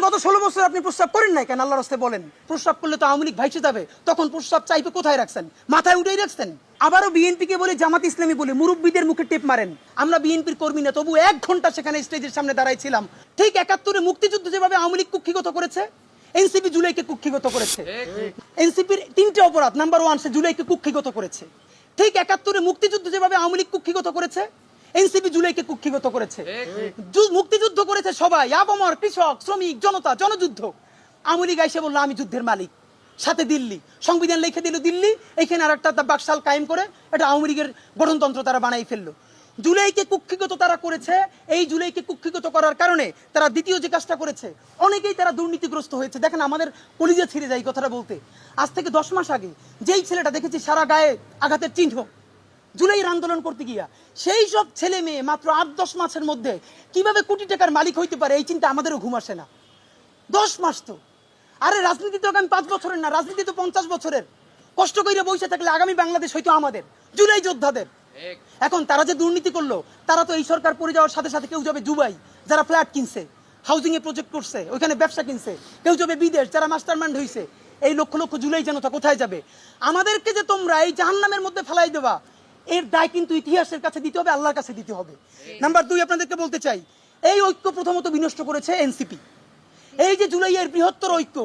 গত 16 বছর আপনি প্রস্তাব করেন নাই কেন? আল্লাহর রাস্তায় বলেন। প্রস্তাব করলে তো আওয়ামী লীগ ভাইসে যাবে, তখন প্রস্তাব চাইবে কোথায় রাখছেন? মাথায় উঠেই রাখছেন। আবারও বিএনপিকে বলে, জামাত ইসলামী বলে মুরব্বীদের মুখে টেপ মারেন। আমরা বিএনপির কর্মী না, তবু 1 ঘন্টা সেখানে স্টেজের সামনে দাঁড়াইছিলাম। ঠিক 71-এ মুক্তিযুদ্ধ যেভাবে আওয়ামী লীগ কুক্ষিগত করেছে, এনসিপি জুলাইকে কুক্ষিগত করেছে। এনসিপির 3টে অপরাধ। নাম্বার 1, সে জুলাইকে কুক্ষিগত করেছে। ঠিক 71-এ মুক্তিযুদ্ধ যেভাবে আওয়ামী লীগ কুক্ষিগত করেছে, এনসিপি জুলাইকে কুক্ষিগত করেছে। মুক্তিযুদ্ধ করেছে সবাই, আপামর, কৃষক, শ্রমিক, জনতা, জনযুদ্ধ। আওয়ামী লীগ এসে বললো আমি যুদ্ধের মালিক, সাথে দিল্লি সংবিধান লিখে দিল দিল্লি, এইখানে আর একটা বাকশাল কায়েম করে এটা আওয়ামী লীগের গঠনতন্ত্র তারা বানাই ফেললো। জুলাইকে কুক্ষিগত তারা করেছে। এই জুলাইকে কুক্ষিগত করার কারণে তারা দ্বিতীয় যে কাজটা করেছে, অনেকেই তারা দুর্নীতিগ্রস্ত হয়েছে। দেখেন, আমাদের কলিজা ছিঁড়ে যায় এই কথাটা বলতে। আজ থেকে 10 মাস আগে যেই ছেলেটা দেখেছি সারা গায়ে আঘাতের চিহ্ন, জুলাইয়ের আন্দোলন করতে গিয়া, সেই সব ছেলে মেয়ে মাত্র 8-10 মাসের মধ্যে কিভাবে কোটি টাকার মালিক হইতে পারে, এই চিন্তা আমাদেরও ঘুম আসে না। 10 মাস তো, আরে রাজনীতি তো আগামী 5 বছরের না, রাজনীতি তো 50 বছরের। কষ্ট করে বসে থাকলে আগামী বাংলাদেশ হয়তো আমাদের, জুলাই যোদ্ধাদের। এখন তারা যে দুর্নীতি করলো, তারা তো এই সরকার পড়ে যাওয়ার সাথে সাথে কেউ যাবে দুবাই, যারা ফ্ল্যাট কিনছে, হাউজিং এ প্রজেক্ট করছে, ওইখানে ব্যবসা কিনছে, কেউ যাবে বিদেশ, যারা মাস্টারমাইন্ড হয়েছে। এই লক্ষ লক্ষ জুলাই জনতা কোথায় যাবে? আমাদেরকে যে তোমরা এই জাহান্নামের মধ্যে ফেলাই দেবা, এর দায় কিন্তু ইতিহাসের কাছে দিতে হবে, আল্লাহর কাছে দিতে হবে। নাম্বার 2, আপনাদেরকে বলতে চাই, এই ঐক্য প্রথমত বিনষ্ট করেছে এনসিপি। এই যে জুলাইয়ের বৃহত্তর ঐক্য,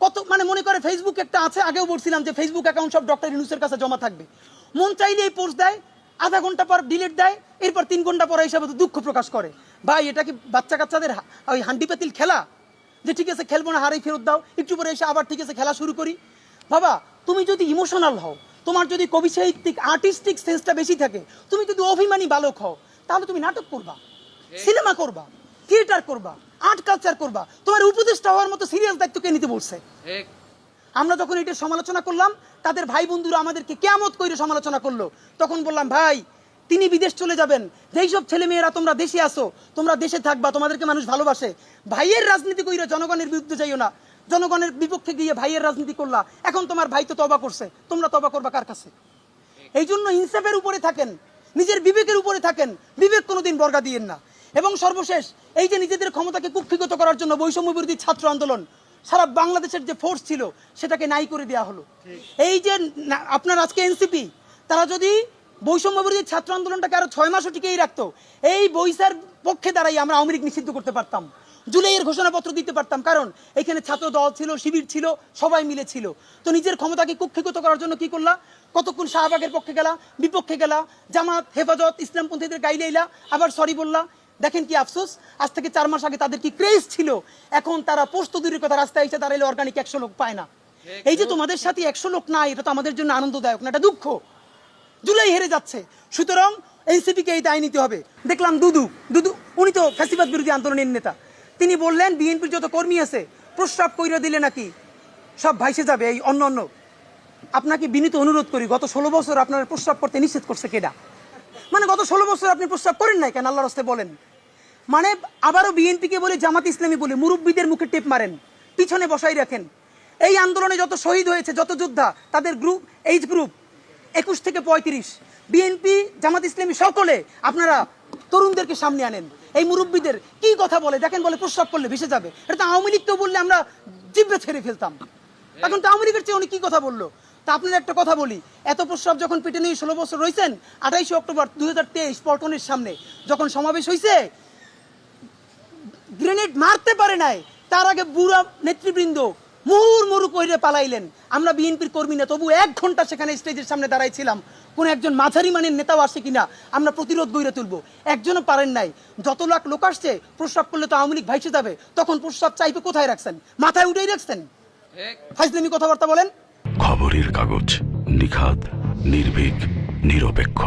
কত মনে করে ফেসবুক একটা আছে, আগেও বলছিলাম যে ফেসবুক অ্যাকাউন্ট সব ডক্টর ইউনূসের কাছে জমা থাকবে। মন চাইলে এই পোস্ট দেয়, আধা ঘন্টা পর ডিলিট দেয়, এরপর 3 ঘন্টা পরে হিসাবে দুঃখ প্রকাশ করে। ভাই, এটা কি বাচ্চা কাচ্চাদের ওই হান্ডি পাতিল খেলা, যে ঠিক আছে খেলবো না, হারেই ফেরত দাও, একটু পরে এসে আবার ঠিক আছে খেলা শুরু করি? বাবা, তুমি যদি ইমোশনাল হও, তোমার যদি কবি সাহিত্যিক আর্টিস্টিক সেন্সটা বেশি থাকে, তুমি যদি অভিমানী বালক হও, তাহলে তুমি নাটক করবা, সিনেমা করবা, থিয়েটার করবা, আর্ট কালচার করবা। তোমার উপদেষ্টা হওয়ার মতো সিরিয়াস দায়িত্ব কে নিতে বলছে? আমরা যখন এটা সমালোচনা করলাম, তাদের ভাই বন্ধুরা আমাদেরকে কিয়ামত কইরে সমালোচনা করলো। তখন বললাম, ভাই, তিনি বিদেশ চলে যাবেন, যেই সব ছেলে মেয়েরা তোমরা দেশে আসো, তোমরা দেশে থাকবা, তোমাদেরকে মানুষ ভালোবাসে। ভাইয়ের রাজনীতি কইরা জনগণের বিরুদ্ধে যাইও না। জনগণের বিপক্ষে গিয়ে ভাইয়ের রাজনীতি করলা, এখন তোমার ভাই তো তওবা করছে, তোমরা তওবা করবা কার কাছে? এই জন্য ইনসাফের উপরে থাকেন, নিজের বিবেকের উপরে থাকেন, বিবেক কোনোদিন বর্গা দিয়েন না। এবং সর্বশেষ, এই যে নিজেদের ক্ষমতাকে কুক্ষিগত করার জন্য বৈষম্য বিরোধী ছাত্র আন্দোলন, সারা বাংলাদেশের যে ফোর্স ছিল সেটাকে নাই করে দেওয়া হলো। এই যে আপনার আজকে এনসিপি, তারা যদি বৈষম্য বিরোধী ছাত্র আন্দোলনটাকে আরো 6 মাসও টিকেই রাখতো, এই বৈশার পক্ষে দাঁড়াই আমরা আওয়ামী লীগ নিষিদ্ধ করতে পারতাম, জুলাইয়ের ঘোষণাপত্র দিতে পারতাম। কারণ এখানে ছাত্র দল ছিল, শিবির ছিল, সবাই মিলে ছিল। তো নিজের ক্ষমতাকে কুক্ষিগত করার জন্য কি করলা? কতক্ষণ শাহবাগের পক্ষে গেলা, বিপক্ষে গেলা, জামাত, হেফাজত, ইসলামপন্থীদের গাইলেইলা, আবার সরি বললা। দেখেন কি আফসোস, আজ থেকে 4 মাস আগে তাদের কি ক্রেজ ছিল, এখন তারা পোস্ত দূরের কথা, রাস্তায় এসে দাঁড়াইলে অর্গানিক 100 লোক পায় না। এই যে তোমাদের সাথে 100 লোক নাই, এটা তো আমাদের জন্য আনন্দদায়ক না, এটা দুঃখ। জুলাই হেরে যাচ্ছে, সুতরাং এনসিপিকে এই দায় নিতে হবে। দেখলাম দুদু, উনি তো ফ্যাসিবাদ বিরোধী আন্দোলনের নেতা, তিনি বললেন বিএনপির যত কর্মী আছে প্রস্রাব কইরা দিলে নাকি সব ভাইসে যাবে। এই অন্য আপনাকে বিনীত অনুরোধ করি, গত 16 বছর আপনার প্রস্রাব করতে নিষেধ করছে কেডা? গত 16 বছর আপনি প্রস্তাব করেন নাই কেন? আল্লাহর রাস্তায় বলেন। আবারও বিএনপিকে বলে, জামাত ইসলামী বলে মুরব্বীদের মুখে টেপ মারেন, পিছনে বসাই রাখেন। এই আন্দোলনে যত শহীদ হয়েছে, যত যোদ্ধা, তাদের গ্রুপ, এইজ গ্রুপ 21 থেকে 35, বিএনপি, জামাত ইসলামী সকলে আপনারা তরুণদেরকে সামনে আনেন। এই মুরব্বীদের কি কথা বলে দেখেন, বলে প্রস্তাব করলে ভেসে যাবে। এটা তো আওয়ামী লীগকেও বললে আমরা জিব্বে ছেড়ে ফেলতাম। এখন তো আওয়ামী লীগের চেয়ে উনি কি কথা বললো? তা আপনার একটা কথা বলি, এত প্রস্তাব যখন পেটে নিয়ে 16 বছর রয়েছেন, 28 অক্টোবর 2023 পল্টনের সামনে যখন সমাবেশ হয়েছে, গ্রেনেড মারতে পারে নাই, তার আগে বুড়া নেতৃবৃন্দ মুহুর্মুহু কইরে পালাইলেন। আমরা বিএনপির কর্মী না, তবু 1 ঘন্টা সেখানে স্টেজের সামনে দাঁড়াইছিলাম। কোন একজন মাঝারি মানের নেতাও আসে কিনা আমরা প্রতিরোধ গড়ে তুলবো, একজনও পারেন নাই। যত লাখ লোক আসছে, প্রস্তাব করলে তো আওয়ামী লীগ ভাইসে যাবে, তখন প্রস্তাব চাইবে কোথায় রাখছেন? মাথায় উঠেই রাখছেন। ফাইজলামি কথাবার্তা বলেন। খবরের কাগজ, নিখাত, নির্ভীক, নিরপেক্ষ।